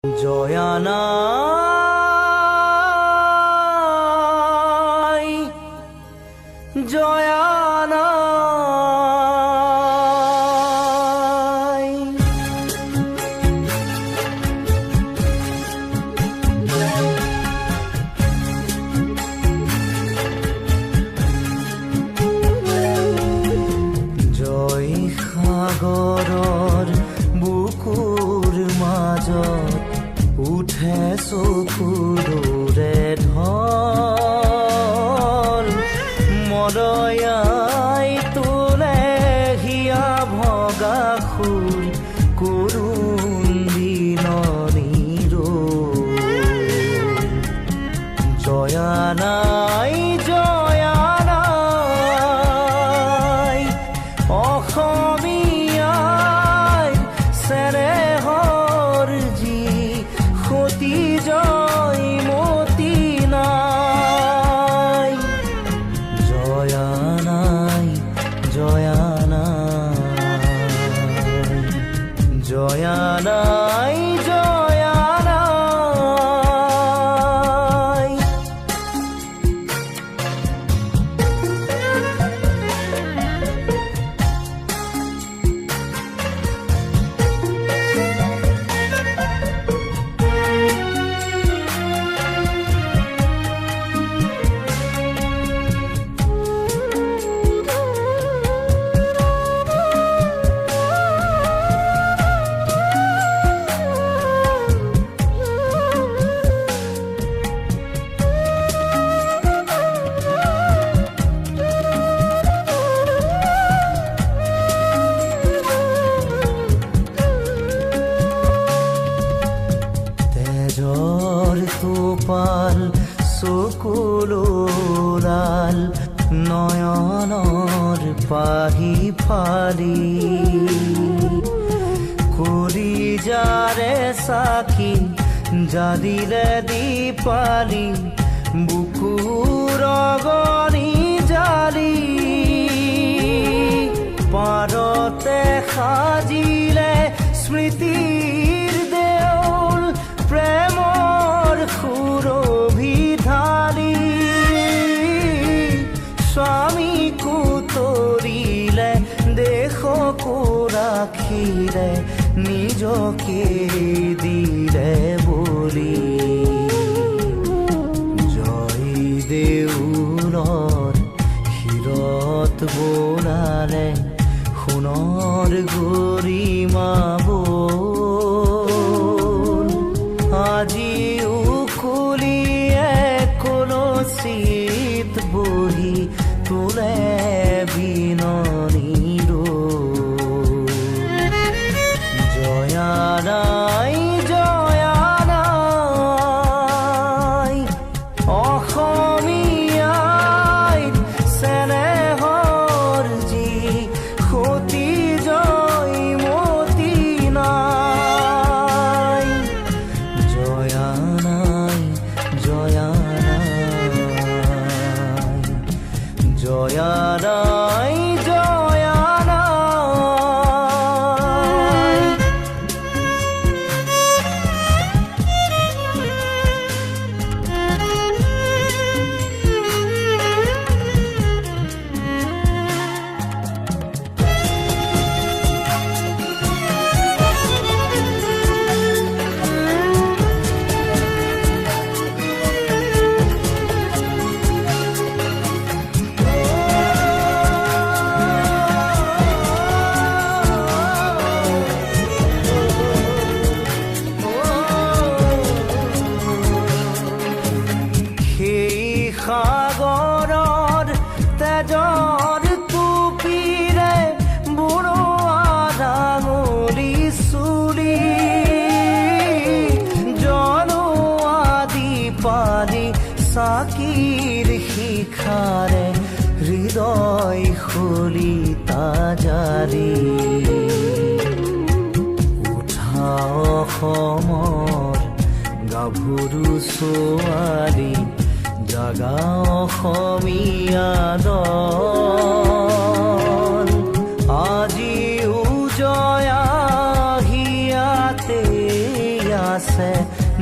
জয়া নাই, জয়া নাই। জয় সাগৰৰ বুকুৰ মাজত উঠে চকুৰে ঢল, মৰয়াই তোলে হিয়া ভগা সুৰ কৰুণ দিননিৰ। জয়া নাই, জয়া নাই, অসমীয়াই চেনেহৰ যি সতী জয়মতী নাই। জয়া নাই, জয়া নাই, জয়া নাই, জয়া নাই। তেজৰ টোপাল চকুলোৰাল নয়নৰ পাহি ফালি, কৰি যাৰে চাকি জালিলে দীপালি, বুকুৰ অগনি জালি, পাৰতে সাজিলে স্মৃতিৰ দেউল, প্ৰেমৰ সুৰভি ঢালি, স্বামীকো তৰিলে দেশকো ৰাখিলে, নিজকে দিলে বলি। জয় দেউলৰ শিৰত বোলালে সোণৰ গৰিমা বল, আজিও কুলিয়ে কলচীত বহি তোলে বিননিৰ। জয়া নাই, জয়া নাই, অসমীয়াই চেনেহৰ যি সতী জয়মতী নাই। জয়া নাই, জয়া নাই, জয়া নাই, জয়া নাই। সাগৰৰ তেজৰ টুপিৰে বুঢ়া ডাঙৰি চুলি, জলোৱা দীপালি চাকিৰ শিখাৰে হৃদয় খলিতা জাৰি, উঠা অসমৰ গাভৰু ছোৱালী, জাগা অসমীয়া দল, আজিও জয়া হিয়াতে আছে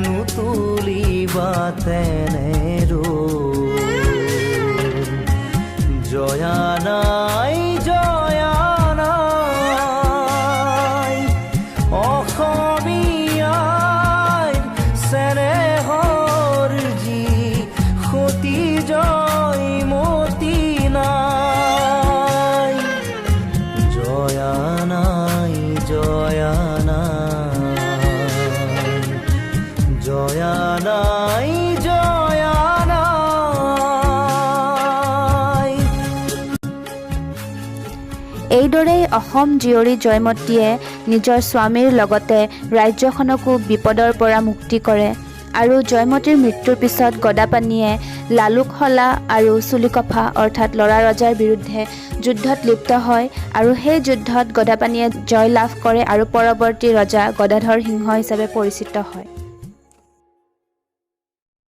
নুতুলিবা তেনে ৰূপ জয়া নাই অসমীয়াই চেনেহৰ যি সতী জয়মতী নাই জয়া নাই জয়া নাই জয়া নাই জয়া নাই। এইদৰেই অসম জীয়ৰী জয়মতীয়ে নিজৰ স্বামীৰ লগতে ৰাজ্যখনকো বিপদৰ পৰা মুক্তি কৰে আৰু জয়মতীৰ মৃত্যুৰ পিছত গদাপাণিয়ে লালুকসলা আৰু চুলিকফা অৰ্থাৎ ল'ৰা ৰজাৰ বিৰুদ্ধে যুদ্ধত লিপ্ত হয় আৰু সেই যুদ্ধত গদাপাণিয়ে জয় লাভ কৰে আৰু পৰৱৰ্তী ৰজা গদাধৰ সিংহ হিচাপে পৰিচিত হয়।